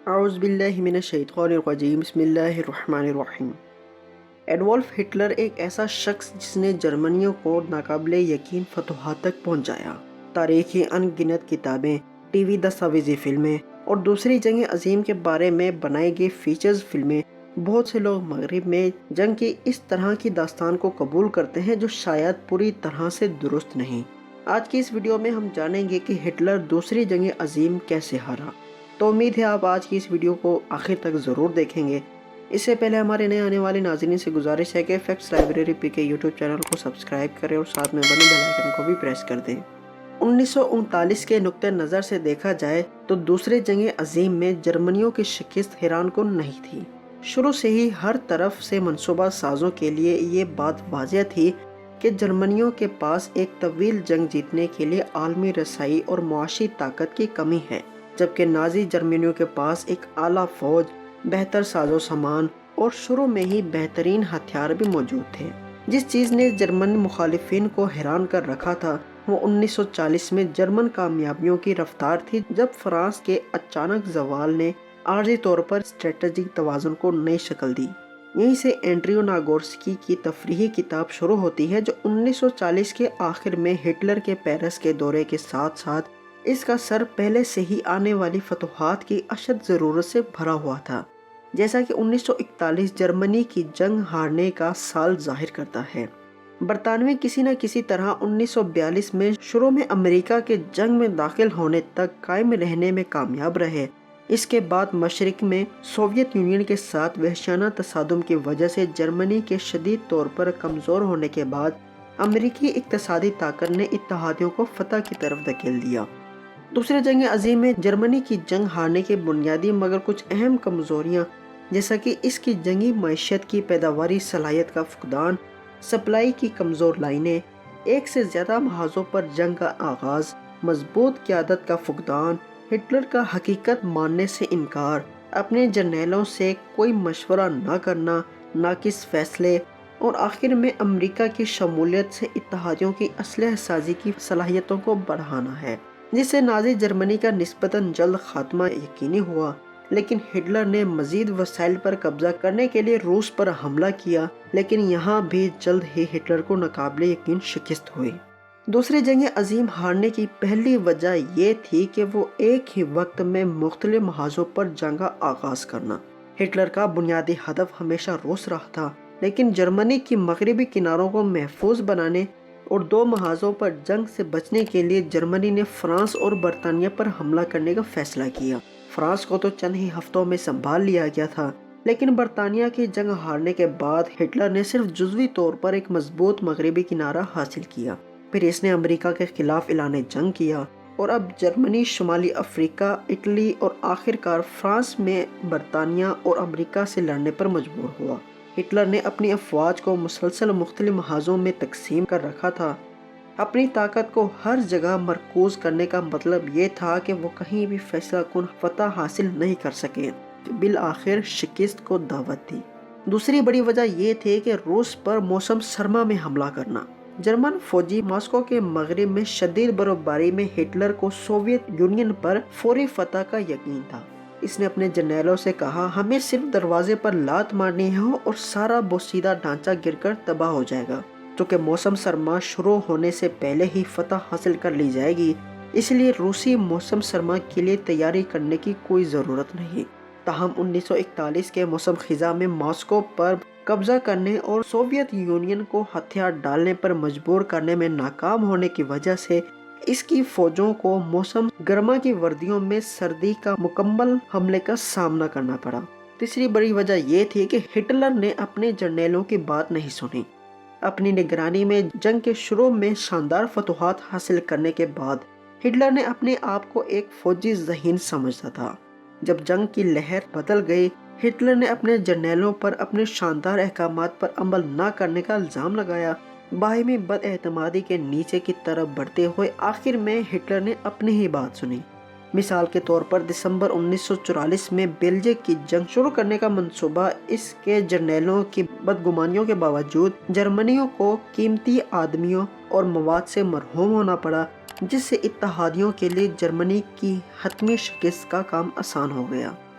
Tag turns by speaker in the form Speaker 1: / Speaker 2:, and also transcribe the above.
Speaker 1: اعوذ باللہ من الشیطان الرجیم بسم اللہ الرحمن الرحیم۔ ایڈولف ہٹلر ایک ایسا شخص جس نے جرمنیوں کو ناقابل یقین فتوحات تک پہنچایا۔ تاریخی ان گنت کتابیں، ٹی وی دستاویزی فلمیں اور دوسری جنگ عظیم کے بارے میں بنائی گئی فیچرز فلمیں، بہت سے لوگ مغرب میں جنگ کی اس طرح کی داستان کو قبول کرتے ہیں جو شاید پوری طرح سے درست نہیں۔ آج کی اس ویڈیو میں ہم جانیں گے کہ ہٹلر دوسری جنگ عظیم کیسے ہارا۔ تو امید ہے آپ آج کی اس ویڈیو کو آخر تک ضرور دیکھیں گے۔ اس سے پہلے ہمارے نئے آنے والے ناظرین سے گزارش ہے کہ فیکٹس لائبریری پی کے یوٹیوب چینل کو سبسکرائب کریں اور ساتھ میں بنے بیل آئیکن کو بھی پریس کر دیں۔ 1939 کے نقطہ نظر سے دیکھا جائے تو دوسرے جنگ عظیم میں جرمنیوں کی شکست حیران کن نہیں تھی۔ شروع سے ہی ہر طرف سے منصوبہ سازوں کے لیے یہ بات واضح تھی کہ جرمنیوں کے پاس ایک طویل جنگ جیتنے کے لیے عالمی رسائی اور معاشی طاقت کی کمی ہے، جبکہ نازی جرمنیوں کے پاس ایک اعلیٰ فوج، بہتر ساز و سامان اور شروع میں ہی بہترین ہتھیار بھی موجود تھے۔ جس چیز نے جرمن مخالفین کو حیران کر رکھا تھا وہ 1940 میں جرمن کامیابیوں کی رفتار تھی، جب فرانس کے اچانک زوال نے عارضی طور پر اسٹریٹجک توازن کو نئی شکل دی۔ یہیں سے اینڈریو ناگورسکی کی تفریحی کتاب شروع ہوتی ہے جو 1940 کے آخر میں ہٹلر کے پیرس کے دورے کے ساتھ ساتھ اس کا سر پہلے سے ہی آنے والی فتوحات کی اشد ضرورت سے بھرا ہوا تھا، جیسا کہ 1941 جرمنی کی جنگ ہارنے کا سال ظاہر کرتا ہے۔ برطانوی کسی نہ کسی طرح 1942 میں شروع میں امریکہ کے جنگ میں داخل ہونے تک قائم رہنے میں کامیاب رہے۔ اس کے بعد مشرق میں سوویت یونین کے ساتھ وحشیانہ تصادم کی وجہ سے جرمنی کے شدید طور پر کمزور ہونے کے بعد امریکی اقتصادی طاقت نے اتحادیوں کو فتح کی طرف دھکیل دیا۔ دوسرے جنگ عظیم میں جرمنی کی جنگ ہارنے کی بنیادی مگر کچھ اہم کمزوریاں، جیسا کہ اس کی جنگی معیشت کی پیداواری صلاحیت کا فقدان، سپلائی کی کمزور لائنیں، ایک سے زیادہ محاذوں پر جنگ کا آغاز، مضبوط قیادت کا فقدان، ہٹلر کا حقیقت ماننے سے انکار، اپنے جرنیلوں سے کوئی مشورہ نہ کرنا، ناقص فیصلے، اور آخر میں امریکہ کی شمولیت سے اتحادیوں کی اسلحہ سازی کی صلاحیتوں کو بڑھانا ہے، جس سے نازی جرمنی کا نسبتاً جلد خاتمہ یقینی ہوا۔ لیکن ہٹلر نے مزید وسائل پر قبضہ کرنے کے لیے روس پر حملہ کیا، لیکن یہاں بھی جلد ہی ہٹلر کو ناقابل یقین شکست ہوئی۔ دوسری جنگ عظیم ہارنے کی پہلی وجہ یہ تھی کہ وہ ایک ہی وقت میں مختلف محاذوں پر جنگ کا آغاز کرنا۔ ہٹلر کا بنیادی ہدف ہمیشہ روس رہا تھا، لیکن جرمنی کی مغربی کناروں کو محفوظ بنانے اور دو محاذوں پر جنگ سے بچنے کے لیے جرمنی نے فرانس اور برطانیہ پر حملہ کرنے کا فیصلہ کیا۔ فرانس کو تو چند ہی ہفتوں میں سنبھال لیا گیا تھا، لیکن برطانیہ کی جنگ ہارنے کے بعد ہٹلر نے صرف جزوی طور پر ایک مضبوط مغربی کنارہ حاصل کیا۔ پھر اس نے امریکہ کے خلاف اعلان جنگ کیا اور اب جرمنی، شمالی افریقہ، اٹلی اور آخر کار فرانس میں برطانیہ اور امریکہ سے لڑنے پر مجبور ہوا۔ ہٹلر نے اپنی افواج کو مسلسل مختلف محاذوں میں تقسیم کر رکھا تھا۔ اپنی طاقت کو ہر جگہ مرکوز کرنے کا مطلب یہ تھا کہ وہ کہیں بھی فیصلہ کن فتح حاصل نہیں کر سکے، بالآخر شکست کو دعوت دی۔ دوسری بڑی وجہ یہ تھی کہ روس پر موسم سرما میں حملہ کرنا۔ جرمن فوجی ماسکو کے مغرب میں شدید برف باری میں ہٹلر کو سوویت یونین پر فوری فتح کا یقین تھا۔ اس نے اپنے جرنیلوں سے کہا، ہمیں صرف دروازے پر لات مارنی ہے اور سارا بوسیدہ ڈھانچہ گر کر تباہ ہو جائے گا۔ چونکہ موسم سرما شروع ہونے سے پہلے ہی فتح حاصل کر لی جائے گی، اس لیے روسی موسم سرما کے لیے تیاری کرنے کی کوئی ضرورت نہیں۔ تاہم 1941 کے موسم خزاں میں ماسکو پر قبضہ کرنے اور سوویت یونین کو ہتھیار ڈالنے پر مجبور کرنے میں ناکام ہونے کی وجہ سے اس کی فوجوں کو موسم گرما کی وردیوں میں سردی کا مکمل حملے کا سامنا کرنا پڑا۔ تیسری بڑی وجہ یہ تھی کہ ہٹلر نے اپنے جرنیلوں کی بات نہیں سنی۔ اپنی نگرانی میں جنگ کے شروع میں شاندار فتوحات حاصل کرنے کے بعد ہٹلر نے اپنے آپ کو ایک فوجی ذہین سمجھتا تھا۔ جب جنگ کی لہر بدل گئی، ہٹلر نے اپنے جرنیلوں پر اپنے شاندار احکامات پر عمل نہ کرنے کا الزام لگایا۔ باہمی بد اعتمادی کے نیچے کی طرف بڑھتے ہوئے آخر میں ہٹلر نے اپنی ہی بات سنی۔ مثال کے طور پر دسمبر 1944 میں بیلجک کی جنگ شروع کرنے کا منصوبہ اس کے جرنیلوں کی بدگمانیوں کے باوجود جرمنیوں کو قیمتی آدمیوں اور مواد سے مرحوم ہونا پڑا، جس سے اتحادیوں کے لیے جرمنی کی حتمی شکست کا کام آسان ہو گیا۔